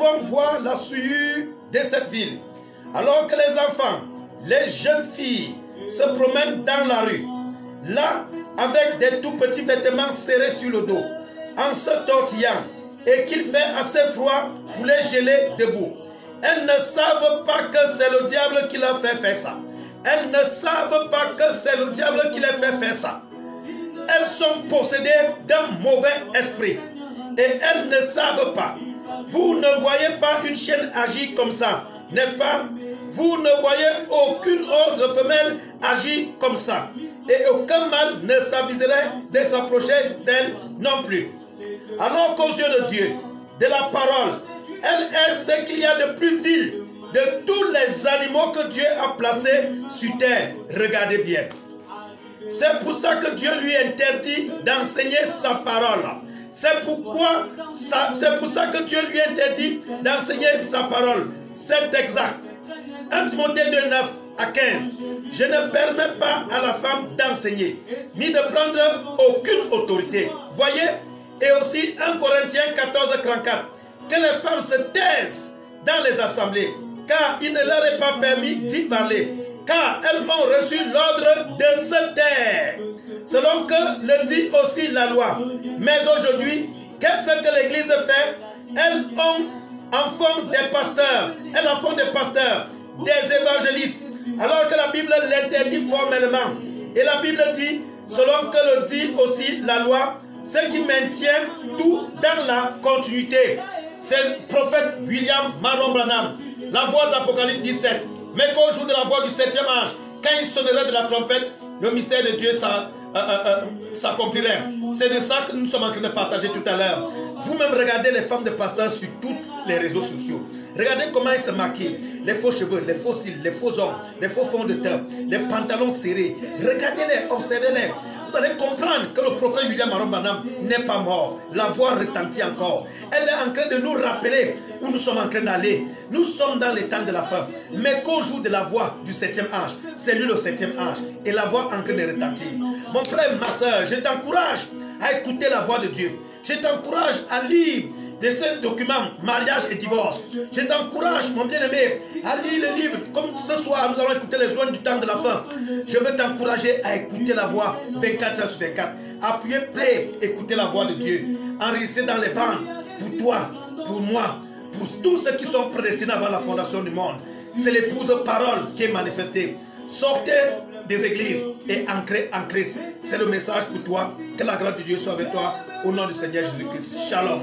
pouvons voir la souillure de cette ville. Alors que les enfants, les jeunes filles se promènent dans la rue, là, avec des tout petits vêtements serrés sur le dos, en se tortillant, et qu'il fait assez froid pour les geler debout. Elles ne savent pas que c'est le diable qui leur fait faire ça. Elles ne savent pas que c'est le diable qui les fait faire ça. Elles sont possédées d'un mauvais esprit. Et elles ne savent pas. Vous ne voyez pas une chienne agir comme ça, n'est-ce pas? Vous ne voyez aucune autre femelle agir comme ça. Et aucun mal ne s'aviserait de s'approcher d'elle non plus. Alors qu'aux yeux de Dieu, de la parole, elle est ce qu'il y a de plus vil de tous les animaux que Dieu a placés sur terre. Regardez bien. C'est pour ça que Dieu lui interdit d'enseigner sa parole. C'est pour ça que Dieu lui interdit d'enseigner sa parole. C'est exact. 1 Timothée 2, 9 à 15. Je ne permets pas à la femme d'enseigner, ni de prendre aucune autorité. Voyez? Et aussi 1 Corinthiens 14, 34. Que les femmes se taisent dans les assemblées, car il ne leur est pas permis d'y parler, car elles ont reçu l'ordre de se taire, selon que le dit aussi la loi. Mais aujourd'hui, qu'est-ce que l'Église fait? Elles en font des pasteurs, elles en font des pasteurs, des évangélistes, alors que la Bible l'interdit formellement. Et la Bible dit, selon que le dit aussi la loi, ce qui maintient tout dans la continuité. C'est le prophète William Marion Branham, la voix d'Apocalypse 17. Mais qu'au jour de la voix du 7e ange, quand il sonnerait de la trompette, le mystère de Dieu s'accomplirait. C'est de ça que nous sommes en train de partager tout à l'heure. Vous-même regardez les femmes de pasteurs sur tous les réseaux sociaux. Regardez comment ils se maquillent. Les faux cheveux, les faux cils, les faux ongles, les faux fonds de teint, les pantalons serrés. Regardez-les, observez-les. Vous allez comprendre que le prophète William Marion Branham n'est pas mort. La voix retentit encore. Elle est en train de nous rappeler où nous sommes en train d'aller. Nous sommes dans les temps de la fin. Mais qu'au jour de la voix du 7e ange, c'est lui le 7e ange. Et la voix en train de retentir. Mon frère, ma soeur, je t'encourage à écouter la voix de Dieu. Je t'encourage à lire de ce document, mariage et divorce. Je t'encourage, mon bien-aimé, à lire le livre. Comme ce soir, nous allons écouter les joints du temps de la fin. Je veux t'encourager à écouter la voix 24 heures sur 24. Appuyez play, écoutez la voix de Dieu. Enregistrez dans les bandes, pour toi, pour moi, pour tous ceux qui sont prédestinés avant la fondation du monde. C'est l'épouse parole qui est manifestée. Sortez des églises et ancrez en Christ. C'est le message pour toi. Que la grâce de Dieu soit avec toi. Au nom du Seigneur Jésus-Christ. Shalom.